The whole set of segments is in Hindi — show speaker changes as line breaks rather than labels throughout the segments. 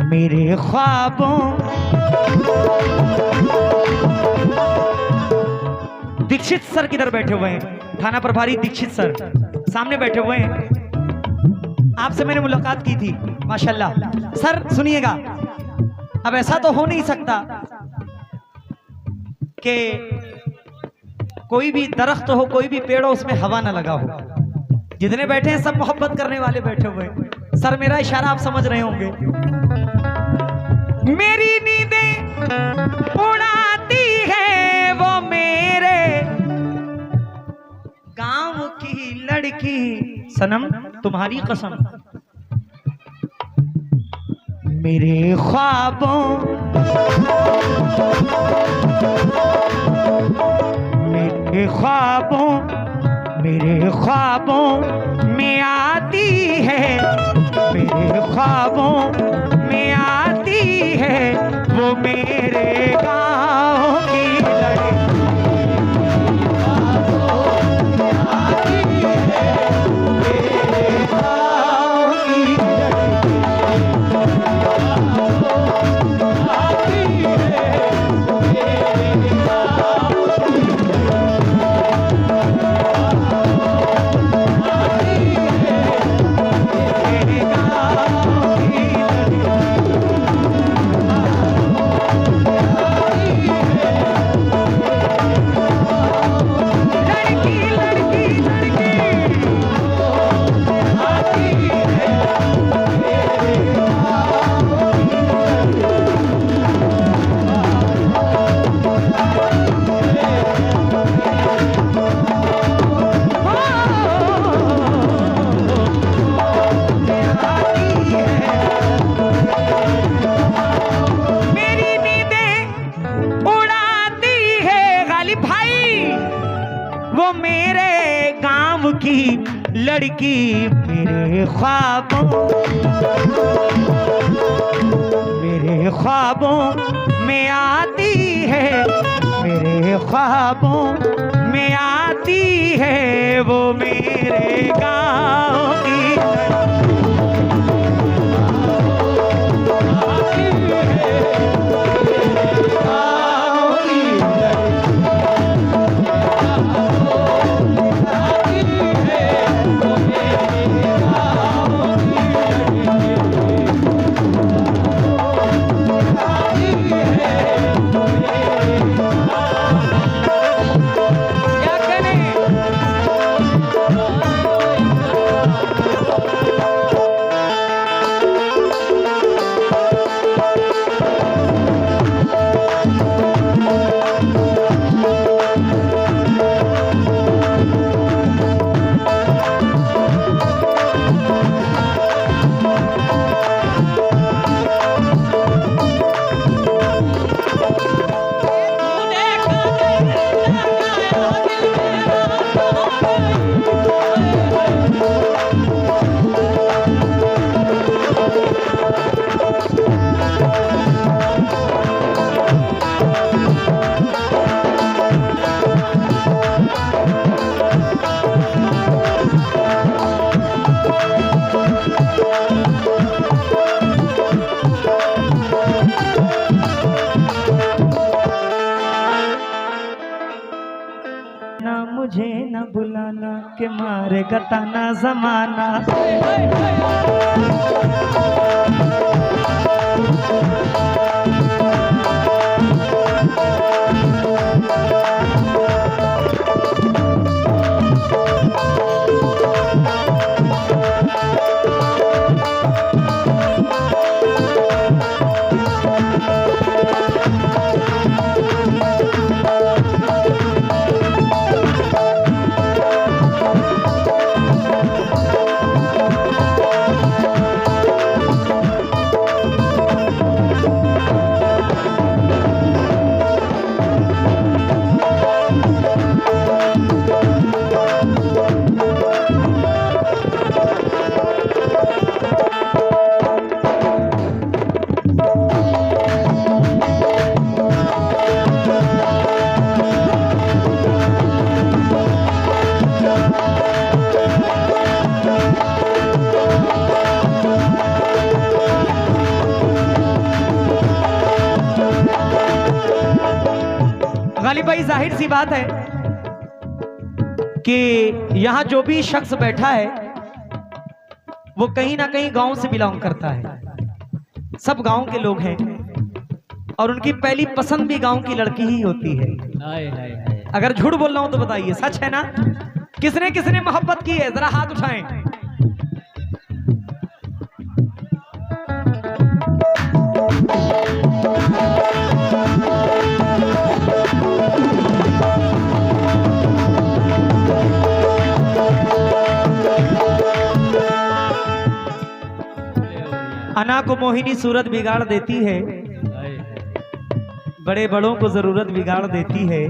मेरे ख्वाबों। दीक्षित सर किधर बैठे हुए हैं? थाना प्रभारी दीक्षित सर सामने बैठे हुए हैं। आपसे मैंने मुलाकात की थी माशाल्लाह। सर सुनिएगा, अब ऐसा तो हो नहीं सकता कि कोई भी दरख्त हो, कोई भी पेड़ हो, उसमें हवा ना लगा हो। जितने बैठे हैं सब मोहब्बत करने वाले बैठे हुए हैं। सर मेरा इशारा आप समझ रहे होंगे। मेरी नींदें उड़ाती है वो मेरे गांव की लड़की, सनम तुम्हारी कसम। मेरे ख्वाबों मेरे ख्वाबों में आती है, मेरे ख्वाबों में आती है वो मेरे गाँव की लड़की। वो मेरे गांव की लड़की, मेरे ख्वाबों में आती है, मेरे ख्वाबों में आती है वो मेरे गांव की मुझे न बुलाना के मारे गताना जमाना। गालिब भाई, जाहिर सी बात है कि यहां जो भी शख्स बैठा है वो कहीं ना कहीं गांव से बिलोंग करता है। सब गांव के लोग हैं और उनकी पहली पसंद भी गांव की लड़की ही होती है। अगर झूठ बोल रहा हूं तो बताइए, सच है ना? किसने किसने मोहब्बत की है, जरा हाथ उठाएं। अना को मोहिनी सूरत बिगाड़ देती है, बड़े बड़ों को जरूरत बिगाड़ देती है।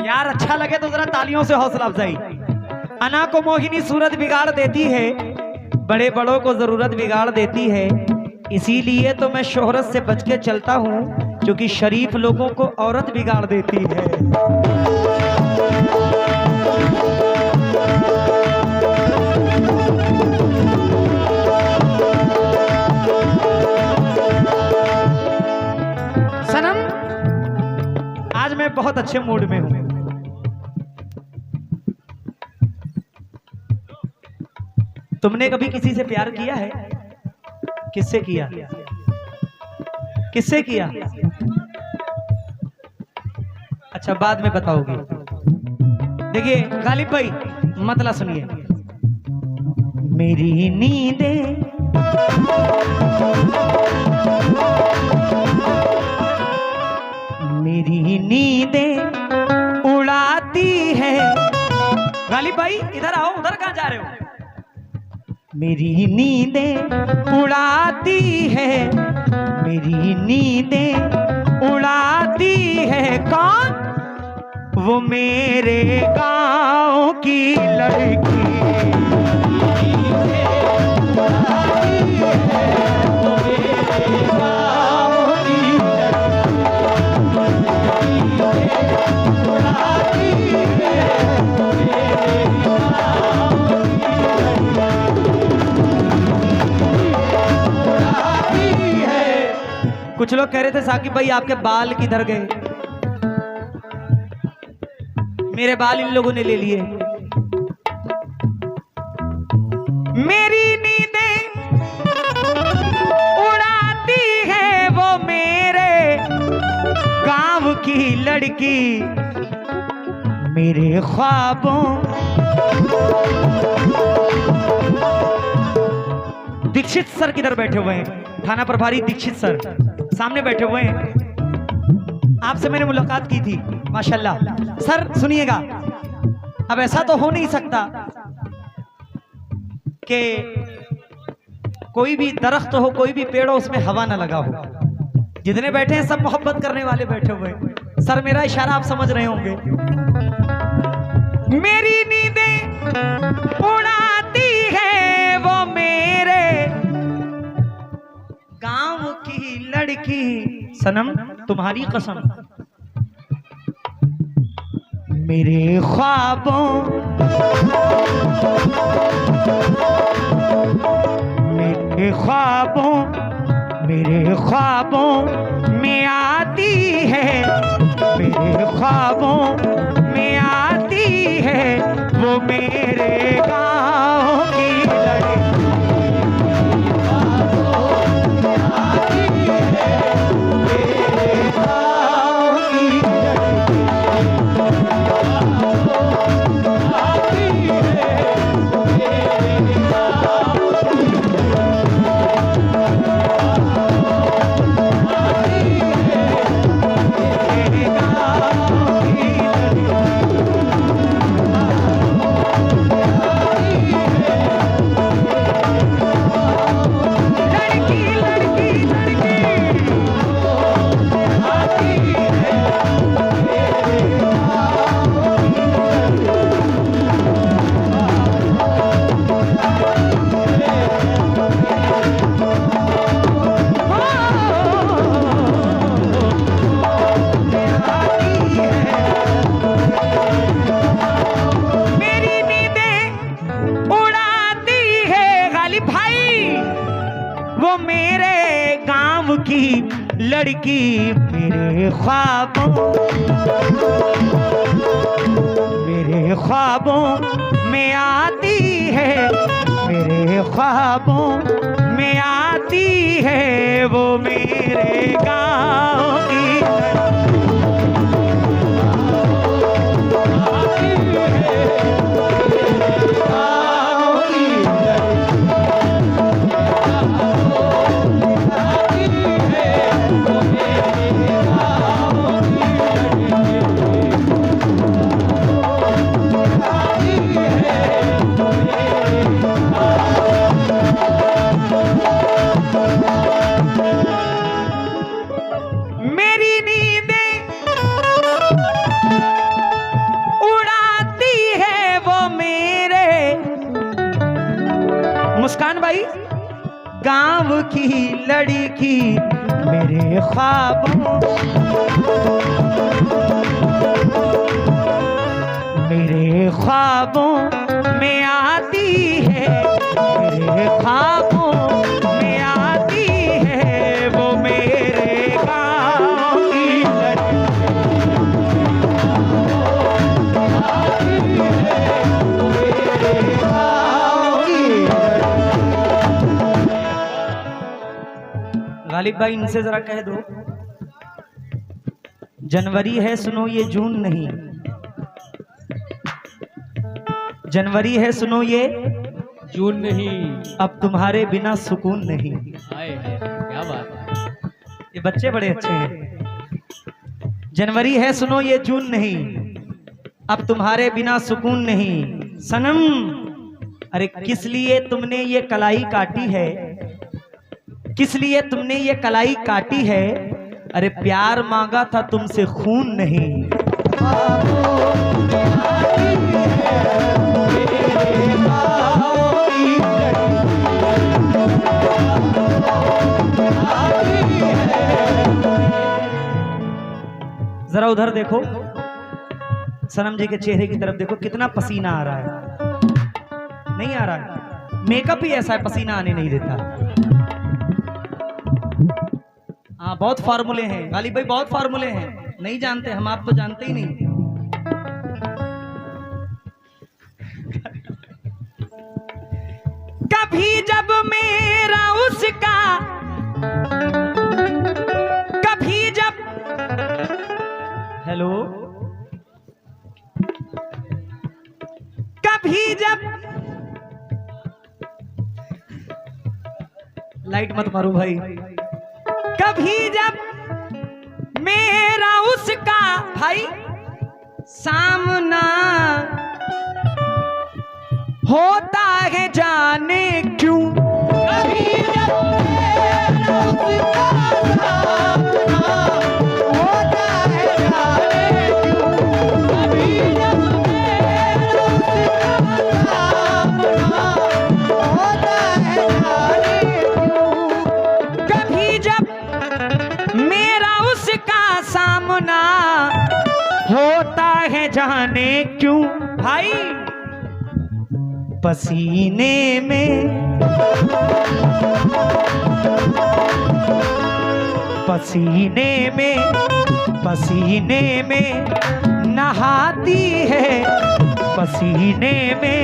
यार अच्छा लगे तो जरा तालियों से हौसला अफजाई। अना को मोहिनी सूरत बिगाड़ देती है, बड़े बड़ों को जरूरत बिगाड़ देती है। इसीलिए तो मैं शोहरत से बच के चलता हूँ, क्योंकि शरीफ लोगों को औरत बिगाड़ देती है। सनम, आज मैं बहुत अच्छे मूड में हूं। तुमने कभी किसी से प्यार किया है? किससे किया? किससे किया? अच्छा, बाद में बताओगे। देखिए गालिब भाई, मतलब सुनिए। मेरी नींदें मेरी नींदें उड़ाती है। गालिब भाई इधर आओ, उधर कहां जा रहे हो? मेरी नींदें उड़ाती है, मेरी नींदें उड़ाती है। कौन? वो मेरे गांव की लड़की। कुछ लोग कह रहे थे साकिब भाई आपके बाल किधर गए? मेरे बाल इन लोगों ने ले लिए। मेरी नींदें उड़ाती है वो मेरे गांव की लड़की। मेरे ख्वाबों दीक्षित सर किधर बैठे हुए हैं? थाना प्रभारी दीक्षित सर सामने बैठे हुए हैं। आपसे मैंने मुलाकात की थी, माशाल्लाह। सर सुनिएगा, अब ऐसा तो हो नहीं सकता कि कोई भी दरख्त हो, कोई भी पेड़ हो, उसमें हवा ना लगा हो। जितने बैठे हैं सब मोहब्बत करने वाले बैठे हुए हैं। सर मेरा इशारा आप समझ रहे होंगे। मेरी नींदें उड़ाती है वो मेरे गांव की लड़की। सनम तुम्हारी कसम, मेरे ख्वाबों मेरे ख्वाबों मेरे ख्वाबों में आती है, मेरे ख्वाबों में आती है वो मेरे गांव की लड़की। मेरे गांव की लड़की मेरे ख्वाबों में आती है, मेरे ख्वाबों में आती है, वो मेरे गांव की मुस्कान भाई। गांव की लड़की मेरे ख्वाबों में आती है, मेरे ख्वाबों में आती है, वो मेरे गांव की गालिब भाई इनसे जरा कह दो, जनवरी है सुनो ये जून नहीं, जनवरी है सुनो ये
जून नहीं,
अब तुम्हारे बिना सुकून नहीं।
क्या बात है,
ये बच्चे बड़े अच्छे हैं। जनवरी है सुनो ये जून नहीं, अब तुम्हारे बिना सुकून नहीं। सनम अरे किस लिए तुमने ये कलाई काटी है, किस लिए तुमने ये कलाई काटी है, अरे प्यार मांगा था तुमसे खून नहीं। जरा उधर देखो, सनम जी के चेहरे की तरफ देखो, कितना पसीना आ रहा है। नहीं आ रहा है, मेकअप ही ऐसा है पसीना आने नहीं देता। हाँ बहुत फार्मूले हैं गालिब भाई, बहुत फार्मूले हैं, नहीं जानते हम, आप तो जानते ही नहीं। कभी जब मेरा उसका, कभी जब, हेलो, कभी जब, लाइट मत मारो भाई, कभी जब मेरा उसका भाई सामना होता है जाने क्यों, कभी जब मेरा उसका सामना होता है जाने क्यों, कभी जब मेरा उसका सामना होता है जाने क्यों, कभी जब मेरा उसका सामना होता है जाने क्यों। भाई पसीने में, पसीने में, पसीने में नहाती है, पसीने में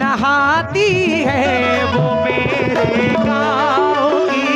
नहाती है, वो मेरे गाँव की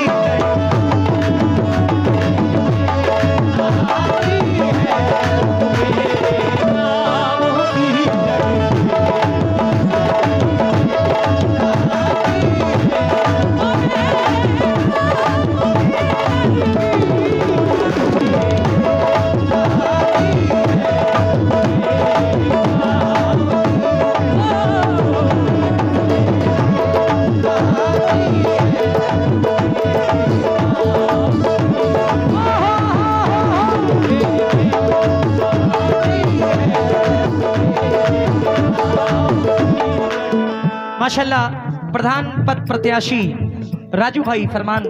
माशाल्लाह। प्रधान पद प्रत्याशी राजू भाई फरमान,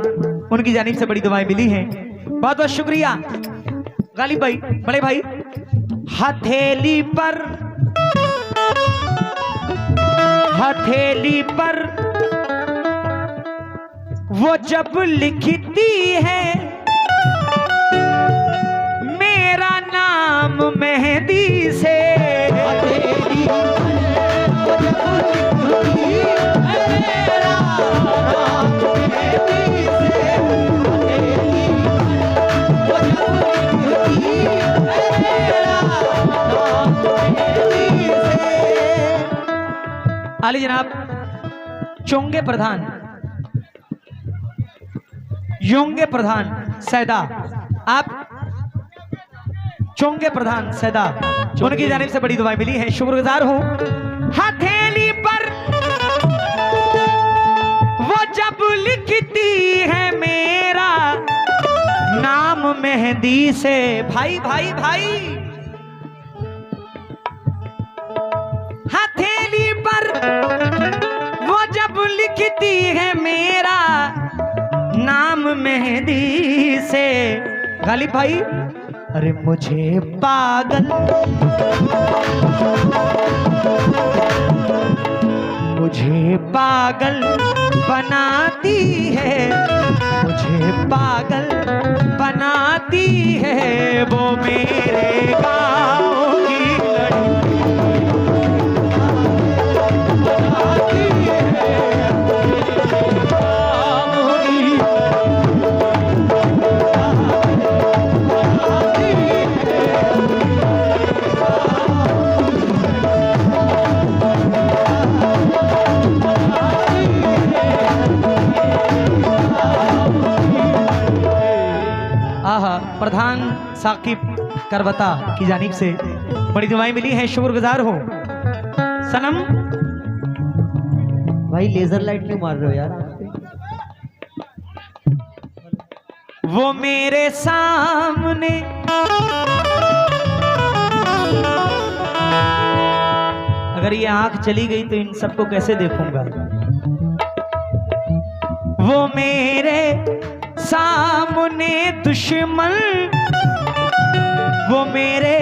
उनकी जानिब से बड़ी दुआएं मिली हैं, बहुत बहुत शुक्रिया। गालिब भाई, बड़े भाई, हथेली पर, हथेली पर वो जब लिखती है मेरा नाम मेहंदी से, आली जनाब चोंगे प्रधान, योंगे प्रधान सैदा, आप चोंगे प्रधान सैदा, उनकी जानिब से बड़ी दुआएं मिली हैं, शुक्रगुजार हूं। हथेली पर वो जब लिखती है मेरा नाम मेहंदी से, भाई भाई भाई, हथेली पर वो जब लिखती है मेरा नाम मेहंदी से, गालिब भाई, अरे मुझे पागल, मुझे पागल बनाती है, मुझे पागल बनाती है वो मेरे गाँव की लड़की। प्रधान साकिब करबता की जानिब से बड़ी दुआएं मिली हैं, शुक्रगुजार हो। सनम
भाई लेजर लाइट क्यों मार रहे हो यार?
वो मेरे सामने अगर ये आंख चली गई तो इन सबको कैसे देखूंगा। वो मेरे सामने दुश्मन, वो मेरे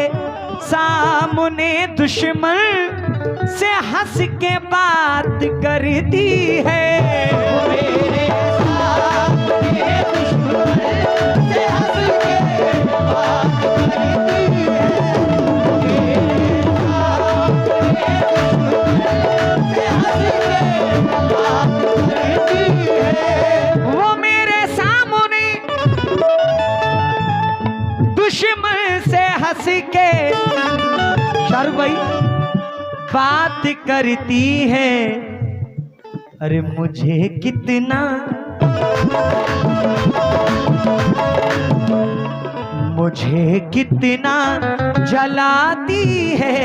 सामने दुश्मन से हंस के बात करती है, वो मेरे सामने दुश्मन से हंस के बात करती है, वो मेरे सामने दुश्मन से हंस के शाहरुख भाई बात करती है। अरे मुझे कितना जलाती है,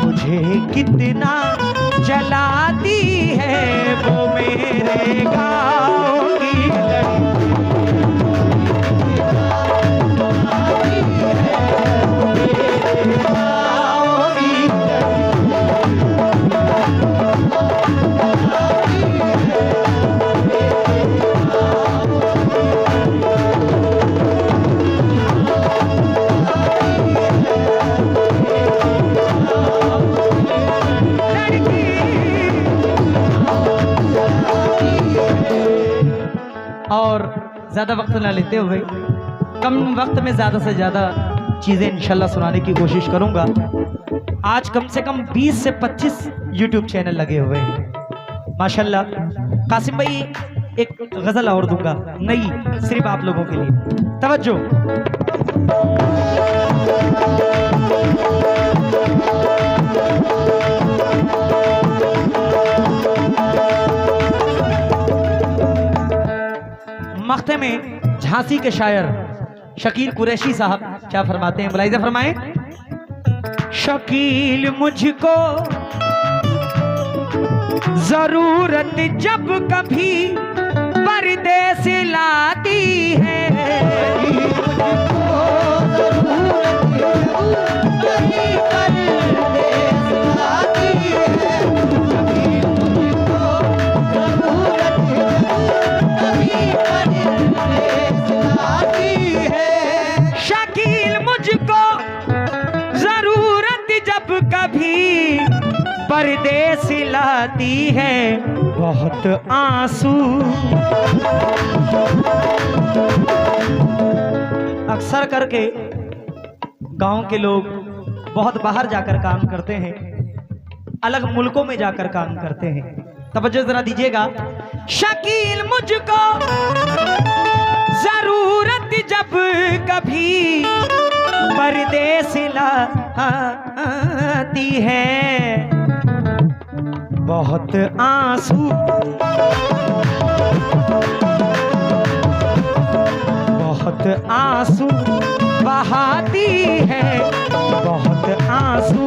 मुझे कितना जलाती है वो मेरे गाँव की लड़की। और ज़्यादा वक्त ना लेते हुए कम वक्त में ज़्यादा से ज़्यादा चीज़ें इंशाल्लाह सुनाने की कोशिश करूंगा। आज कम से कम 20 से 25 यूट्यूब चैनल लगे हुए हैं माशाल्लाह। कासिम भाई एक गज़ल और दूंगा नई, सिर्फ आप लोगों के लिए, तवज्जो। मख्ते में झांसी के शायर शकील कुरैशी साहब क्या फरमाते हैं, मुलाहिज़ा फरमाएं। शकील मुझको जरूरत जब कभी परदेस लाती है, परदेस लाती है बहुत आंसू। अक्सर करके गांव के लोग बहुत बाहर जाकर काम करते हैं, अलग मुल्कों में जाकर काम करते हैं। तवज्जो जरा दीजिएगा। शकील मुझको जरूरत जब कभी परदेस लाती है, बहुत आंसू बहुत आंसू बहाती है, बहुत आंसू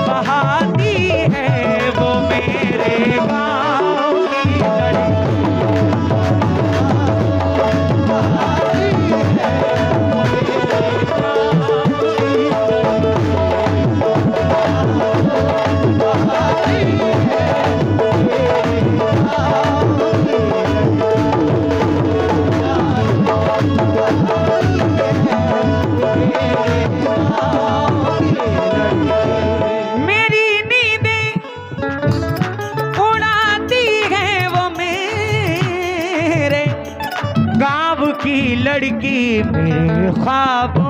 बहाती है वो मेरे गाँव की लड़की। की लड़की मेरे ख्वाबों